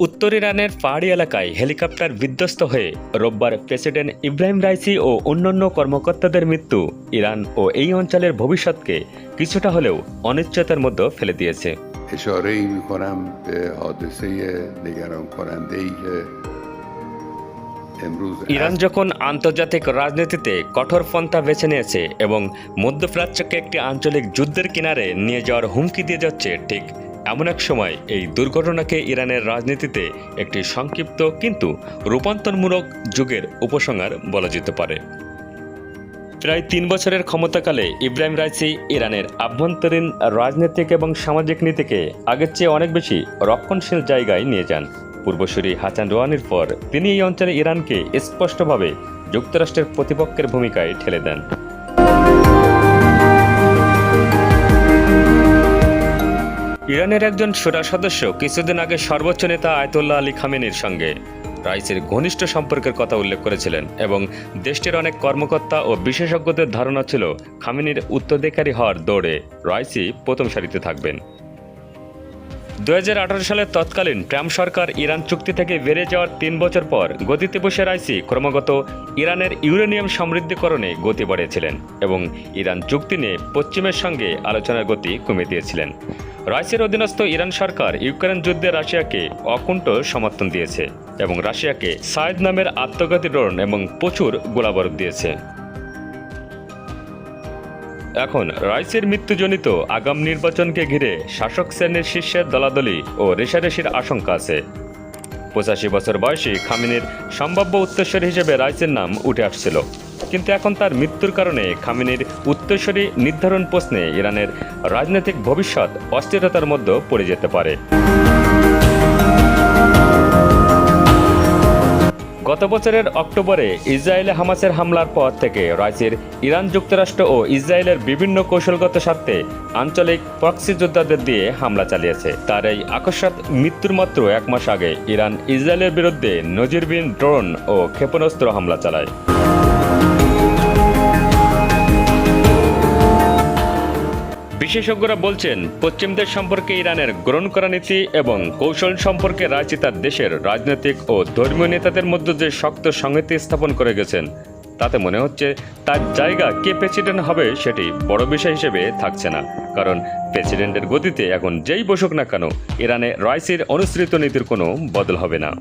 উত্তর ইরানের পাহাড়ি এলাকায় হেলিকপ্টার বিধ্বস্ত হয়ে রোববার প্রেসিডেন্ট ইব্রাহিম রাইসি ও অন্যান্য কর্মকর্তাদের মৃত্যু ইরান ও এই অঞ্চলের ভবিষ্যৎকে কিছুটা হলেও অনিশ্চয়তার মধ্যে ফেলে দিয়েছে। اشاره‌ای می‌کنم به حادثه نگران کننده‌ای که امروز ইরান যখন আন্তর্জাতিক রাজনীতিতে কঠোর পন্থা বেছে নিয়েছে এবং মধ্যপ্রাচ্যকে একটি আঞ্চলিক যুদ্ধের কিনারে নিয়ে যাওয়ার হুমকি দিয়ে যাচ্ছে, ঠিক এমন এক সময় এই দুর্ঘটনাকে ইরানের রাজনীতিতে একটি সংক্ষিপ্ত কিন্তু রূপান্তরমূলক যুগের উপসংহার বলা যেতে পারে। প্রায় ৩ বছরের ক্ষমতাকালে ইব্রাহিম রাইসি ইরানের আভ্যন্তরীণ রাজনৈতিক এবং সামাজিক নীতিকে আগের চেয়ে অনেক বেশি রক্ষণশীল জায়গায় নিয়ে যান। পূর্বসূরি হাসান রোহানির পর তিনি এই অঞ্চলে ইরানকে স্পষ্টভাবে যুক্তরাষ্ট্রের প্রতিপক্ষের ভূমিকায় ঠেলে দেন। ইরানের একজন শোরা সদস্য কিছুদিন আগে সর্বোচ্চ নেতা আয়াতুল্লাহ আলী খামেনির সঙ্গে রাইসির ঘনিষ্ঠ সম্পর্কের কথা উল্লেখ করেছিলেন এবং দেশটির অনেক কর্মকর্তা ও বিশেষজ্ঞদের ধারণা ছিল খামেনির উত্তরাধিকারী হওয়ার দৌড়ে রাইসি প্রথম সারিতে থাকবেন। 2018 সালের তৎকালীন ট্রাম্প সরকার ইরান চুক্তি থেকে বেরিয়ে যাওয়ার 3 বছর পর গদিতে বসে রাইসি ক্রমাগত ইরানের ইউরেনিয়াম সমৃদ্ধিকরণে গতি বাড়িয়েছিলেন এবং ইরান চুক্তি নিয়ে পশ্চিমের সঙ্গে আলোচনার গতি কমিয়ে দিয়েছিলেন। রাইসির অধীনস্থ ইরান সরকার ইউক্রেন যুদ্ধে রাশিয়াকে অকুণ্ঠ সমর্থন দিয়েছে এবং রাশিয়াকে সায়েদ নামের আত্মঘাতী ড্রোন এবং প্রচুর গোলাবারুদ দিয়েছে। এখন রাইসির মৃত্যুজনিত আগাম নির্বাচনকে ঘিরে শাসক শ্রেণীর শীর্ষের দলাদলি ও রেষারেষির আশঙ্কা আছে। 85 বছর বয়সী খামেনির সম্ভাব্য উত্তরসূরি হিসেবে রাইসির নাম উঠে আসছিল, কিন্তু এখন তার মৃত্যুর কারণে খামেনির উত্তরসূরি নির্ধারণ প্রশ্নে ইরানের রাজনৈতিক ভবিষ্যৎ অস্থিরতার মধ্যে পড়ে যেতে পারে। গত বছরের অক্টোবরে ইসরায়েলে হামাসের হামলার পর থেকে রাইসির ইরান যুক্তরাষ্ট্র ও ইসরায়েলের বিভিন্ন কৌশলগত স্বার্থে আঞ্চলিক প্রক্সি যোদ্ধাদের দিয়ে হামলা চালিয়েছে। তার এই আকস্মাৎ মৃত্যুর মাত্র 1 মাস আগে ইরান ইসরায়েলের বিরুদ্ধে নজিরবিহীন ড্রোন ও ক্ষেপণাস্ত্র হামলা চালায়। বিশেষজ্ঞরা বলছেন, পশ্চিমদের সম্পর্কে ইরানের গ্রহণ করা নীতি এবং কৌশল সম্পর্কে রাইসি তার দেশের রাজনৈতিক ও ধর্মীয় নেতাদের মধ্যে যে শক্ত সংহতি স্থাপন করে গেছেন, তাতে মনে হচ্ছে তার জায়গা কে প্রেসিডেন্ট হবে সেটি বড় বিষয় হিসেবে থাকছে না, কারণ প্রেসিডেন্টের গতিতে এখন যেই বসুক না কেন ইরানে রাইসির অনুসৃত নীতির কোনো বদল হবে না।